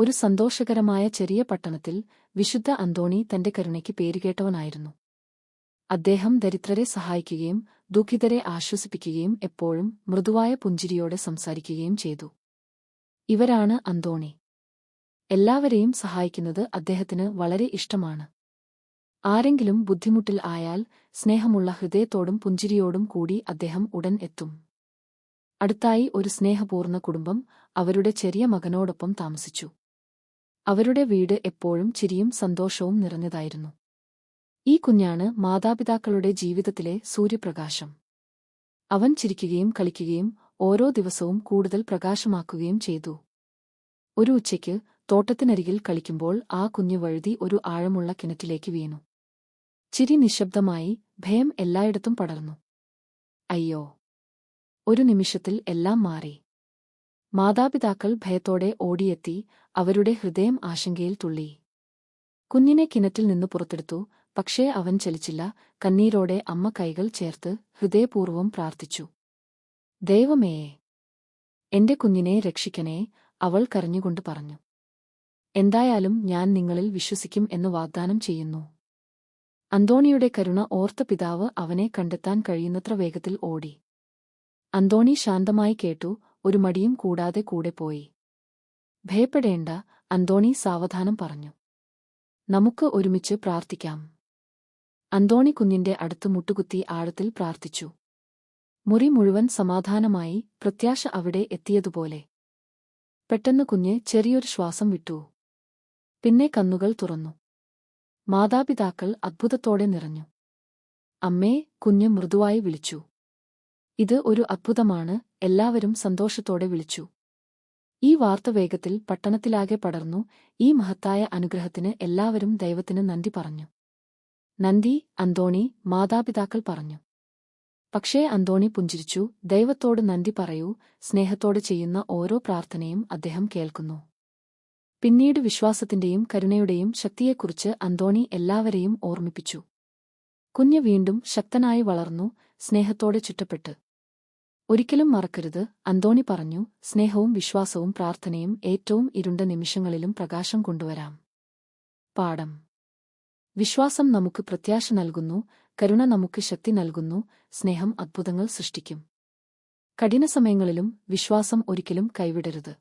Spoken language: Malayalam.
ഒരു സന്തോഷകരമായ ചെറിയ പട്ടണത്തിൽ വിശുദ്ധ അന്തോണി തന്റെ കരുണയ്ക്ക് പേരുകേട്ടവനായിരുന്നു. അദ്ദേഹം ദരിദ്രരെ സഹായിക്കുകയും ദുഃഖിതരെ ആശ്വസിപ്പിക്കുകയും എപ്പോഴും മൃദുവായ പുഞ്ചിരിയോടെ സംസാരിക്കുകയും ചെയ്തു. ഇവരാണ് അന്തോണി. എല്ലാവരെയും സഹായിക്കുന്നത് അദ്ദേഹത്തിന് വളരെ ഇഷ്ടമാണ്. ആരെങ്കിലും ബുദ്ധിമുട്ടിൽ ആയാൽ സ്നേഹമുള്ള ഹൃദയത്തോടും പുഞ്ചിരിയോടും കൂടി അദ്ദേഹം ഉടൻ എത്തും. അടുത്തായി ഒരു സ്നേഹപൂർണ്ണ കുടുംബം അവരുടെ ചെറിയ മകനോടൊപ്പം താമസിച്ചു. അവരുടെ വീട് എപ്പോഴും ചിരിയും സന്തോഷവും നിറഞ്ഞതായിരുന്നു. ഈ കുഞ്ഞാണ് മാതാപിതാക്കളുടെ ജീവിതത്തിലെ സൂര്യപ്രകാശം. അവൻ ചിരിക്കുകയും കളിക്കുകയും ഓരോ ദിവസവും കൂടുതൽ പ്രകാശമാക്കുകയും ചെയ്തു. ഒരു ഉച്ചയ്ക്ക് തോട്ടത്തിനരികിൽ കളിക്കുമ്പോൾ ആ കുഞ്ഞ് വഴുതി ഒരു ആഴമുള്ള കിണറ്റിലേക്ക് വീണു. ചിരി നിശബ്ദമായി, ഭയം എല്ലായിടത്തും പടർന്നു. അയ്യോ! ഒരു നിമിഷത്തിൽ എല്ലാം മാറി. മാതാപിതാക്കൾ ഭയത്തോടെ ഓടിയെത്തി, അവരുടെ ഹൃദയം ആശങ്കയിൽ തുള്ളി. കുഞ്ഞിനെ കിണറ്റിൽ നിന്ന് പുറത്തെടുത്തു, പക്ഷേ അവൻ ചലിച്ചില്ല. കണ്ണീരോടെ അമ്മ കൈകൾ ചേർത്ത് ഹൃദയപൂർവ്വം പ്രാർത്ഥിച്ചു. ദൈവമേ, എന്റെ കുഞ്ഞിനെ രക്ഷിക്കണേ, അവൾ കരഞ്ഞുകൊണ്ട് പറഞ്ഞു. എന്തായാലും ഞാൻ നിങ്ങളിൽ വിശ്വസിക്കും എന്ന് വാഗ്ദാനം ചെയ്യുന്നു. അന്തോണിയുടെ കരുണ ഓർത്ത പിതാവ് അവനെ കണ്ടെത്താൻ കഴിയുന്നത്ര വേഗത്തിൽ ഓടി. അന്തോണി ശാന്തമായി കേട്ടു, ഒരു മടിയും കൂടാതെ കൂടെ പോയി. ഭയപ്പെടേണ്ട, അന്തോണി സാവധാനം പറഞ്ഞു. നമുക്ക് ഒരുമിച്ച് പ്രാർത്ഥിക്കാം. അന്തോണി കുഞ്ഞിന്റെ അടുത്ത് മുട്ടുകുത്തി ആഴത്തിൽ പ്രാർത്ഥിച്ചു. മുറി മുഴുവൻ സമാധാനമായി, പ്രത്യാശ അവിടെ എത്തിയതുപോലെ. പെട്ടെന്ന് കുഞ്ഞ് ചെറിയൊരു ശ്വാസം വിട്ടു. പിന്നെ കണ്ണുകൾ തുറന്നു. മാതാപിതാക്കൾ അത്ഭുതത്തോടെ നിറഞ്ഞു. അമ്മേ, കുഞ്ഞ് മൃദുവായി വിളിച്ചു. ഇത് ഒരു അത്ഭുതമാണ്, എല്ലാവരും സന്തോഷത്തോടെ വിളിച്ചു. ഈ വാർത്ത വേഗത്തിൽ പട്ടണത്തിലാകെ പടർന്നു. ഈ മഹത്തായ അനുഗ്രഹത്തിന് എല്ലാവരും ദൈവത്തിന് നന്ദി പറഞ്ഞു. നന്ദി, അന്തോണി, മാതാപിതാക്കൾ പറഞ്ഞു. പക്ഷേ അന്തോണി പുഞ്ചിരിച്ചു. ദൈവത്തോട് നന്ദി പറയൂ, സ്നേഹത്തോടെ ചെയ്യുന്ന ഓരോ പ്രാർത്ഥനയും അദ്ദേഹം കേൾക്കുന്നു. പിന്നീട് വിശ്വാസത്തിന്റെയും കരുണയുടെയും ശക്തിയെക്കുറിച്ച് അന്തോണി എല്ലാവരെയും ഓർമ്മിപ്പിച്ചു. കുഞ്ഞ് വീണ്ടും ശക്തനായി വളർന്നു, സ്നേഹത്തോടെ ചുറ്റപ്പെട്ട്. ഒരിക്കലും മറക്കരുത്, അന്തോണി പറഞ്ഞു, സ്നേഹവും വിശ്വാസവും പ്രാർത്ഥനയും ഏറ്റവും ഇരുണ്ട നിമിഷങ്ങളിലും പ്രകാശം കൊണ്ടുവരാം. പാഠം: വിശ്വാസം നമുക്ക് പ്രത്യാശ നൽകുന്നു, കരുണ നമുക്ക് ശക്തി നൽകുന്നു, സ്നേഹം അത്ഭുതങ്ങൾ സൃഷ്ടിക്കും. കഠിനസമയങ്ങളിലും വിശ്വാസം ഒരിക്കലും കൈവിടരുത്.